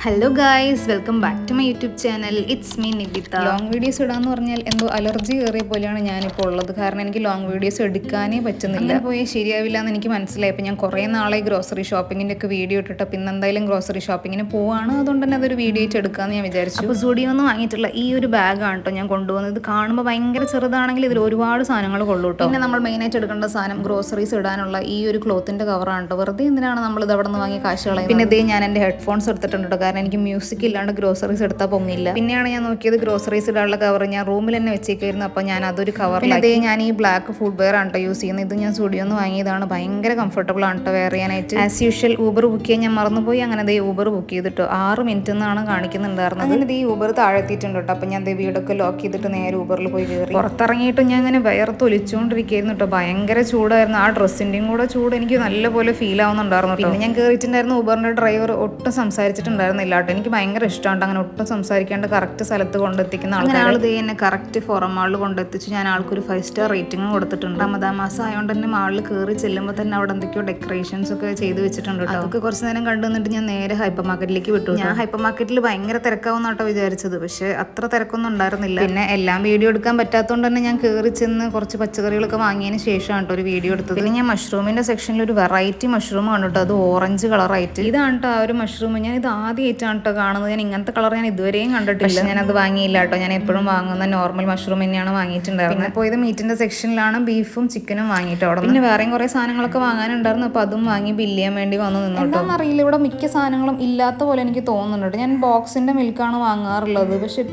Hello guys, welcome back to my YouTube channel. It's me Nibitha. Long videos ഇടാന്ന് പറഞ്ഞാൽ എന്തോ allergy കയറിയ പോലെയാണ് ഞാനിപ്പോൾ ഉള്ളത്. കാരണം എനിക്ക് ലോങ് വീഡിയോസ് എടുക്കാനേ പറ്റുന്നില്ല. അങ്ങനെ പോയാൽ ശരിയാവില്ല എന്ന് എനിക്ക് മനസ്സിലായി. അപ്പോൾ ഞാൻ കുറേ നാളെ ഗ്രോസറി ഷോപ്പിങ്ങിൻ്റെ ഒക്കെ വീഡിയോ ഇട്ടിട്ട് പിന്നെ എന്തായാലും ഗ്രോസറി ഷോപ്പിങ്ങിന് പോവാണ്. അതുകൊണ്ട് തന്നെ അതൊരു വീഡിയോ ആയിട്ട് എടുക്കാമെന്ന് ഞാൻ വിചാരിച്ചു. അപ്പോൾ സുഡിയോ നിന്ന് വാങ്ങിയിട്ടുള്ള ഈ ഒരു ബാഗാണ് കേട്ടോ ഞാൻ കൊണ്ടുപോകുന്നത്. ഇത് കാണുമ്പോൾ ഭയങ്കര ചെറുതാണെങ്കിൽ ഇതിൽ ഒരുപാട് സാധനങ്ങൾ കൊള്ളൂ കേട്ടോ. പിന്നെ നമ്മൾ മെയിനായിട്ട് എടുക്കേണ്ട സാധനം ഗ്രോസറീസ് ഇടാനുള്ള ഈ ഒരു ക്ലോത്തിൻ്റെ കവറാണ് കേട്ടോ. വെറുതെ എന്തിനാണ് നമ്മൾ ഇത് അവിടെ നിന്ന് വാങ്ങിയ കാശ് കളയുന്നത്. പിന്നെ ഇതേ ഞാൻ എൻ്റെ ഹെഡ്ഫോൺസ് എടുത്തിട്ടുണ്ട് കേട്ടോ. കാരണം എനിക്ക് മ്യൂസിക് ഇല്ലാണ്ട് ഗ്രോസറീസ് എടുത്താൽ പൊങ്ങില്ല. പിന്നെയാണ് ഞാൻ നോക്കിയത് ഗ്രോസറീസ് ഇടാനുള്ള കവർ ഞാൻ റൂമിൽ തന്നെ വെച്ചേക്കായിരുന്നു. അപ്പോൾ ഞാൻ അതൊരു കവറിലാക്കി. ഞാൻ ഈ ബ്ലാക്ക് ഫുഡ് വെയർ ആണ് കേട്ടോ യൂസ് ചെയ്യുന്നത്. ഇത് ഞാൻ സ്റ്റുഡിയോ നിന്ന് വാങ്ങിയതാണ്. ഭയങ്കര കംഫർട്ടബിൾ ആണ് കേട്ടോ വെയർ ചെയ്യാനായിട്ട്. ആസ് യൂഷ്വൽ ഊബർ ബുക്ക് ചെയ്യാൻ ഞാൻ മറന്നുപോയി. അങ്ങനെ ഊബർ ബുക്ക് ചെയ്തിട്ടോ 6 മിനിറ്റ് എന്നാണ് കാണിക്കുന്നുണ്ടായിരുന്നത്. അങ്ങനെ ഈ ഊബർ താഴെത്തിയിട്ടുണ്ട് കേട്ടോ. അപ്പോൾ ഞാൻ വീടൊക്കെ ലോക്ക് ചെയ്തിട്ട് നേരെ ഊബറിൽ പോയി കയറി. പുറത്തിറങ്ങിയിട്ട് ഞാൻ ഇങ്ങനെ വിയർത്തൊലിച്ചുകൊണ്ടിരിക്കുകയായിരുന്നു കേട്ടോ. ഭയങ്കര ചൂടായിരുന്നു. ആ ഡ്രസ്സിൻ്റെയും കൂടെ ചൂട് എനിക്ക് നല്ലപോലെ ഫീൽ ആവുന്നുണ്ടായിരുന്നു. പിന്നെ ഞാൻ കയറിയിട്ടുണ്ടായിരുന്നു. ഊബറിൻ്റെ ഡ്രൈവർ ഒട്ടും സംസാരിച്ചിട്ടുണ്ടായിരുന്നില്ല കേട്ടോ. എനിക്ക് ഭയങ്കര ഇഷ്ടമാണ് അങ്ങനെ ഒട്ടും സംസാരിക്കാണ്ട് കറക്റ്റ് സ്ഥലത്ത് കൊണ്ടെത്തിക്കുന്ന ആൾക്കാർ. ഇത് തന്നെ കറക്റ്റ് ഫോറം മാളിൽ കൊണ്ടെത്തിച്ചു. ഞാൻ ആൾക്കൊരു 5 സ്റ്റാർ റേറ്റിംഗ് കൊടുത്തിട്ടുണ്ട്. റമദാൻ മാസം ആയതുകൊണ്ട് തന്നെ മാളിൽ കയറി ചെല്ലുമ്പോൾ തന്നെ അവിടെ എന്തൊക്കെയോ ഡെക്കറേഷൻസ് ഒക്കെ ചെയ്ത് വെച്ചിട്ടുണ്ട് കേട്ടോ. അതൊക്കെ കുറച്ച് നേരം കണ്ടു നിന്നിട്ട് ഞാൻ നേരെ ഹൈപ്പർ മാർക്കറ്റിലേക്ക് വിട്ടു. ഞാൻ ഹൈപ്പർ മാർക്കറ്റിൽ ഭയങ്കര തിരക്കാവുന്ന കേട്ടോ വിചാരിച്ചത്. പക്ഷേ അത്ര തിരക്കൊന്നും ഉണ്ടായിരുന്നില്ല. പിന്നെ എല്ലാം വീഡിയോ എടുക്കാൻ പറ്റാത്തതുകൊണ്ട് തന്നെ ഞാൻ കയറി ചെന്ന് കുറച്ച് പച്ചക്കറികളൊക്കെ വാങ്ങിയതിന് ശേഷമാണ് കേട്ടോ ഒരു വീഡിയോ എടുത്തത്. പിന്നെ ഞാൻ മഷ്റൂമിന്റെ സെക്ഷനിൽ ഒരു വെറൈറ്റി മഷ്റൂം കണ്ടിട്ടോ. അത് ഓറഞ്ച് കളറായിട്ട്. ഇതാണ് കേട്ടോ ആ ഒരു മഷ്റൂം. ഞാൻ ഇത് ആദ്യമായിട്ടാണ് കേട്ടോ കാണുന്നത്. ഞാൻ ഇങ്ങനത്തെ കളർ ഞാൻ ഇതുവരെയും കണ്ടിട്ടില്ല. ഞാനത് വാങ്ങിയില്ല കേട്ടോ. ഞാൻ എപ്പോഴും വാങ്ങുന്ന നോർമൽ മഷ്റൂം തന്നെയാണ് വാങ്ങിയിട്ടുണ്ടായിരുന്നത്. അപ്പോൾ ഇത് മീറ്റിന്റെ സെക്ഷനിലാണ് ബീഫും ചിക്കനും വാങ്ങിയിട്ട് അവിടെ. പിന്നെ വേറെയും കുറേ സാധനങ്ങളൊക്കെ വാങ്ങാനുണ്ടായിരുന്നു. അപ്പോൾ അതും വാങ്ങി ബില്ല് ചെയ്യാൻ വേണ്ടി വന്നു നിന്നു. എന്താണെന്നറിയില്ല, ഇവിടെ മിക്ക സാധനങ്ങളും ഇല്ലാത്ത പോലെ എനിക്ക് തോന്നുന്നുണ്ട്. ഞാൻ ബോക്സിന്റെ മിൽക്കാണ് വാങ്ങാറുള്ളത്. പക്ഷെ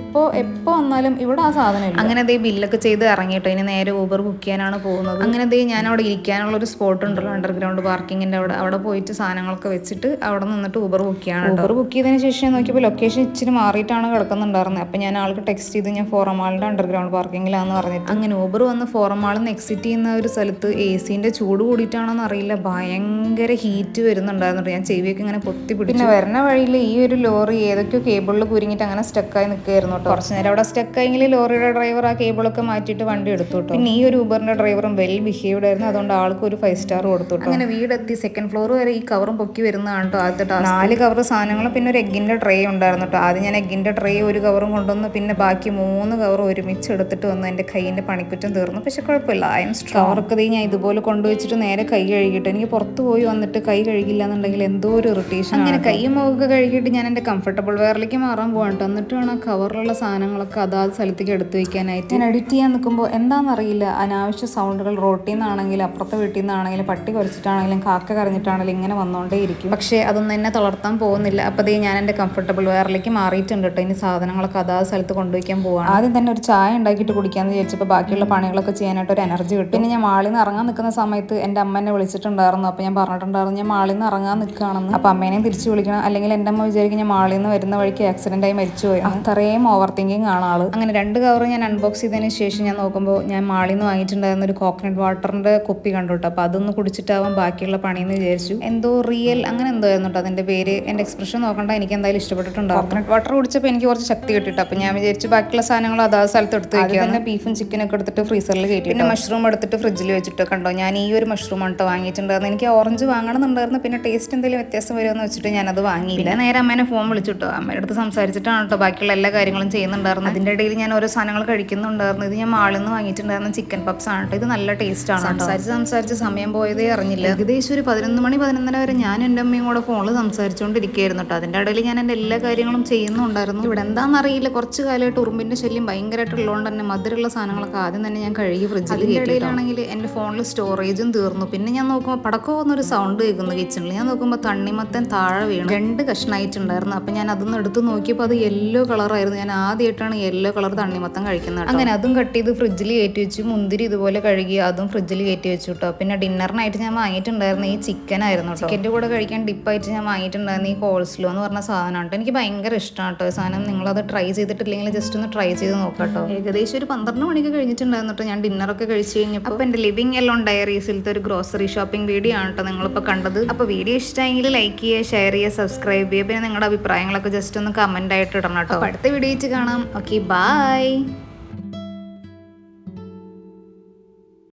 എപ്പോൾ വന്നാലും ഇവിടെ ആ സാധനം ഇല്ല. അങ്ങനെ ബില്ലൊക്കെ ചെയ്ത് ഇറങ്ങിയിട്ടോ. ഇനി നേരെ ഊബർ ബുക്ക് ചെയ്യാനാണ് പോകുന്നത്. അങ്ങനെ ഞാൻ അവിടെ ഇരിക്കാനുള്ള ഒരു സ്പോട്ട് ഉണ്ടല്ലോ അണ്ടർഗ്രൗണ്ട് പാർക്കിങ്ങിന്റെ അവിടെ പോയിട്ട് സാധനങ്ങളൊക്കെ വെച്ചിട്ട് അവിടെ നിന്നിട്ട് ഊബർ ബുക്ക് ചെയ്യണം. ഊബർ ബുക്ക് ചെയ്തതിന് ശേഷം നോക്കിയപ്പോൾ ലൊക്കേഷൻ ഇച്ചിരി മാറിയിട്ടാണ് കിടക്കുന്നുണ്ടായിരുന്നത്. അപ്പോൾ ഞാൻ ആൾക്ക് ടെക്സ്റ്റ് ചെയ്ത് ഞാൻ ഫോറം മാളിൻ്റെ അണ്ടർഗ്രൗണ്ട് പാർക്കിങ്ങിലാണെന്ന് പറഞ്ഞിട്ട് അങ്ങനെ ഊബർ വന്ന് ഫോറം മാളിൽ നിന്ന് എക്സിറ്റ് ചെയ്യുന്ന ഒരു സ്ഥലത്ത് AC-ന്റെ ചൂട് കൂടിയിട്ടാണെന്ന് അറിയില്ല ഭയങ്കര ഹീറ്റ് വരുന്നുണ്ടായിരുന്നു. ഞാൻ ചെവിയൊക്കെ ഇങ്ങനെ പൊത്തി പിടിച്ചു. പിന്നെ വരുന്ന വഴിയിൽ ഈ ഒരു ലോറി ഏതൊക്കെയോ കേബിളിൽ കുരുങ്ങിയിട്ട് അങ്ങനെ സ്റ്റക്കായി നിൽക്കുകയായിരുന്നു കേട്ടോ. കുറച്ച് നേരം അവിടെ സ്റ്റക്കായെങ്കിൽ ലോറിയുടെ ഡ്രൈവർ ആ കേബിളൊക്കെ മാറ്റിയിട്ട് വണ്ടി എടുത്തു കേട്ടോ. പിന്നെ ഈ ഒരു ഊബറിന്റെ ഡ്രൈവറും വെൽ ബിഹേവ്ഡ് ആയിരുന്നു. അതുകൊണ്ട് ആൾക്ക് ഒരു 5 സ്റ്റാർ കൊടുത്തു. അങ്ങനെ വീടെത്തി 2nd ഫ്ലോർ വരെ ഈ കവറും പൊക്കി വരുന്നതാണ് കേട്ടോ ആദ്യത്തെ ടാസ്ക്. 4 കവർ സാധനങ്ങളും പിന്നെ ഒരു എഗ്ഗിന്റെ ട്രേ ഉണ്ടായിരുന്നു കേട്ടോ. ആദ്യം ഞാൻ എഗ്ഗിന്റെ ട്രേ ഒരു കവറും കൊണ്ടുവന്നു. പിന്നെ ബാക്കി 3 കവർ ഒരുമിച്ച് എടുത്തിട്ട് വന്നു. എൻ്റെ കൈയിൻ്റെ പണിക്കുറ്റം തീർന്നു. പക്ഷെ കുഴപ്പമില്ല, ഐ എം സ്ട്രോങ്. കവറൊക്കെ ഞാൻ ഇതുപോലെ കൊണ്ടുവച്ചിട്ട് നേരെ കൈ കഴുകിയിട്ട് എനിക്ക് പുറത്ത് പോയി വന്നിട്ട് കൈ കഴുകില്ല എന്നുണ്ടെങ്കിൽ എന്തോ ഒരു ഇറിറ്റേഷൻ. അങ്ങനെ കൈയും മുഖമൊക്കെ കഴുകിയിട്ട് ഞാൻ എൻ്റെ കംഫർട്ടബിൾ വെയറിലേക്ക് മാറാൻ പോകട്ടോ. എന്നിട്ട് വേണം കവറിലുള്ള സാധനങ്ങളൊക്കെ അതാത് സ്ഥലത്തേക്ക് എടുത്ത് വയ്ക്കാനായിട്ട്. ഞാൻ എഡിറ്റ് ചെയ്യാൻ നിൽക്കുമ്പോൾ എന്താണെന്നറിയില്ല അനാവശ്യ സൗണ്ടുകൾ റോട്ടിൽ നിന്നാണെങ്കിലും അപ്പുറത്തെ വീട്ടിൽ നിന്നാണെങ്കിലും പട്ടി കുറച്ചിട്ടാണെങ്കിലും കാക്ക കരഞ്ഞിട്ടാണെങ്കിലും ഇങ്ങനെ വന്നുകൊണ്ടേ ഇരിക്കും. പക്ഷേ അതൊന്നും എന്നെ തളർത്താൻ പോകുന്നില്ല. അപ്പോൾ ഞാൻ എൻ്റെ കംഫർട്ടബിൾ വെയറിലേക്ക് മാറിയിട്ടുണ്ട് കേട്ടോ. ഇനി സാധനങ്ങളൊക്കെ അതാത് സ്ഥലത്ത് കൊണ്ടുവയ്ക്കാൻ പോവാണ്. ആദ്യം തന്നെ ഒരു ചായ ഉണ്ടാക്കിയിട്ട് കുടിക്കാമെന്ന് വിചാരിച്ചപ്പോൾ ബാക്കിയുള്ള പണികളൊക്കെ ചെയ്യാനായിട്ട് ഒരു എനർജി കിട്ടും. പിന്നെ ഞാൻ മാളിൽ നിന്ന് ഇറങ്ങാൻ നിൽക്കുന്ന സമയത്ത് എൻ്റെ അമ്മ എന്നെ വിളിച്ചിട്ടുണ്ടായിരുന്നു. അപ്പോൾ ഞാൻ പറഞ്ഞിട്ടുണ്ടായിരുന്നു ഞാൻ മാളിൽ നിന്ന് ഇറങ്ങാൻ നിൽക്കുകയാണെന്ന്. അപ്പോൾ അമ്മേനെയും തിരിച്ച് വിളിക്കണം, അല്ലെങ്കിൽ എൻ്റെ അമ്മ വിചാരിക്കും ഞാൻ മാളിൽ നിന്ന് വരുന്ന വഴിക്ക് ആക്സിഡൻ്റായി മരിച്ചു പോയി. അത്രയും ഓവർ തിങ്കിങ് ആണ് ആള്. അങ്ങനെ 2 കവർ ഞാൻ അൺബോക്സ് ചെയ്തതിന് ശേഷം ഞാൻ നോക്കുമ്പോൾ ഞാൻ മാളിൽ നിന്ന് വാങ്ങിയിട്ടുണ്ടായിരുന്ന ഒരു കോക്കനട്ട് വാട്ടറിൻ്റെ കുപ്പി കണ്ടു കേട്ടോ. അപ്പോൾ അതൊന്ന് കുടിച്ചിട്ടാവാൻ ബാക്കിയുള്ള പണിയെന്ന് വിചാരിച്ചു. എന്തോ റിയൽ അങ്ങനെ എന്തോ ആയിരുന്നു കേട്ടോ അതിൻ്റെ പേര്. എൻ്റെ എക്സ്പ്രഷൻ നോക്കണ്ട, എനിക്ക് എന്തായാലും ഇഷ്ടപ്പെട്ടിട്ടുണ്ടാവും. കോക്കനട്ട് വാട്ടർ കുടിച്ചപ്പോൾ എനിക്ക് കുറച്ച് ശക്തി കിട്ടിയിട്ട്. അപ്പോൾ ഞാൻ വിചാരിച്ചു ബാക്കിയുള്ള സാധനങ്ങൾ അതാത് സ്ഥലത്ത് എടുത്ത് വയ്ക്കുക. പിന്നെ ബീഫും ചിക്കനൊക്കെ എടുത്തിട്ട് ഫ്രീസറിൽ കയറ്റി. പിന്നെ മഷ്റൂം എടുത്തിട്ട് ഫ്രിഡ്ജിൽ വെച്ചിട്ട് കണ്ടോ. ഞാൻ ഈ ഒരു മഷ്റൂം ആണ് കേട്ടോ വാങ്ങിയിട്ടുണ്ടായിരുന്നു. എനിക്ക് ഓറഞ്ച് വാങ്ങണമെന്നുണ്ടായിരുന്നു. പിന്നെ ടേസ്റ്റ് എന്തെങ്കിലും വ്യത്യാസം വരുമെന്ന് വെച്ചിട്ട് ഞാനത് വാങ്ങിയില്ല. നേരെ അമ്മേനെ ഫോൺ വിളിച്ചിട്ടോ. അമ്മയുടെ അടുത്ത് സംസാരിച്ചിട്ടാണ് കേട്ടോ ബാക്കിയുള്ള എല്ലാ കാര്യങ്ങളും ചെയ്യുന്നുണ്ടായിരുന്നു. അതിൻ്റെ ഇടയിൽ ഞാൻ ഓരോ സാധനങ്ങൾ കഴിക്കുന്നുണ്ടായിരുന്നു. ഇത് ഞാൻ മാളിൽ നിന്ന് വാങ്ങിയിട്ടുണ്ടായിരുന്ന ചിക്കൻ പപ്സ് ആണ് കേട്ടോ. ഇത് നല്ല ടേസ്റ്റ് ആണ്. സംസാരിച്ച് സമയം പോയതേ അറിഞ്ഞില്ല. ഏകദേശം ഒരു 11 വരെ ഞാൻ എൻ്റെ അമ്മയും കൂടെ ഫോണിൽ സംസാരിച്ചുകൊണ്ടിരിക്കുകയായിരുന്നു കേട്ടോ. അതിൻ്റെ ഇടയിൽ ഞാൻ എൻ്റെ എല്ലാ കാര്യങ്ങളും ചെയ്യുന്നുണ്ടായിരുന്നു. ഇവിടെ എന്താണെന്നറിയില്ല കുറച്ച് കാലമായിട്ട് ഉറുമ്പിൻ്റെ ശല്യം ഭയങ്കരമായിട്ടുള്ളതുകൊണ്ട് തന്നെ മധുരമുള്ള സാധനങ്ങളൊക്കെ ആദ്യം തന്നെ ഞാൻ കഴുകി ഫ്രിഡ്ജിൽ. അതിൻ്റെ ഇടയിലാണെങ്കിൽ എൻ്റെ ഫോണിൽ സ്റ്റോറേജും തീർന്നു. പിന്നെ ഞാൻ നോക്കുമ്പോൾ പടക്കമെന്നൊരു സൗണ്ട് കേൾക്കുന്നു കിച്ചണിൽ. ഞാൻ നോക്കുമ്പോൾ തണ്ണിമത്തൻ താഴെ വീണു 2 കഷ്ണമായിട്ടുണ്ടായിരുന്നു. അപ്പം ഞാൻ അതൊന്ന് എടുത്ത് നോക്കിയപ്പോൾ അത് യെല്ലോ കളറായിരുന്നു. ഞാൻ ആദ്യമായിട്ടാണ് യെല്ലോ കളർ തണ്ണിമത്തൻ കഴിക്കുന്നത്. അങ്ങനെ അതും കട്ട് ചെയ്ത് ഫ്രിഡ്ജിൽ കയറ്റി വെച്ചു. മുന്തിരി ഇതുപോലെ കഴുകി അതും ഫ്രിഡ്ജിൽ കയറ്റി വെച്ചു കേട്ടോ. പിന്നെ ഡിന്നറിനായിട്ട് ഞാൻ വാങ്ങിയിട്ടുണ്ടായിരുന്നു ഈ ചിക്കൻ ആയിരുന്നു. ചിക്കൻ്റെ കൂടെ കഴിക്കാൻ ഡിപ്പായിട്ട് ഞാൻ വാങ്ങിയിട്ടുണ്ടായിരുന്നു ഈ കോൾസ്ലോ എന്ന് പറഞ്ഞ സാധനമാണ്. എനിക്ക് ഭയങ്കര ഇഷ്ടമാണ് കേട്ടോ സാധനം. നിങ്ങളത് ട്രൈ ചെയ്തിട്ടില്ലെങ്കിൽ ജസ്റ്റ് ഒന്ന് ട്രൈ ചെയ്ത് നോക്കാം കേട്ടോ. ഏകദേശം ഒരു 12 മണിക്ക് കഴിഞ്ഞിട്ടുണ്ടായിരുന്നു കേട്ടോ ഞാൻ ഡിന്നറൊക്കെ കഴിച്ച് കഴിഞ്ഞപ്പോൾ. അപ്പോൾ എൻ്റെ ലിവിങ് എലോൺ ഡയറീസിലത്തെ ഒരു ഗ്രോസറി ഷോപ്പിംഗ് വീഡിയോ ആണ് കേട്ടോ നിങ്ങളിപ്പോൾ കണ്ടത്. അപ്പോൾ വീഡിയോ ഇഷ്ടമെങ്കിൽ ലൈക്ക് ചെയ്യുക, ഷെയർ ചെയ്യുക, സബ്സ്ക്രൈബ് ചെയ്യുക. പിന്നെ നിങ്ങളുടെ അഭിപ്രായങ്ങളൊക്കെ ജസ്റ്റ് ഒന്ന് കമൻ്റ് ആയിട്ട് ഇടണം കേട്ടോ. അടുത്ത വീഡിയോ കാണാം. Okay, by.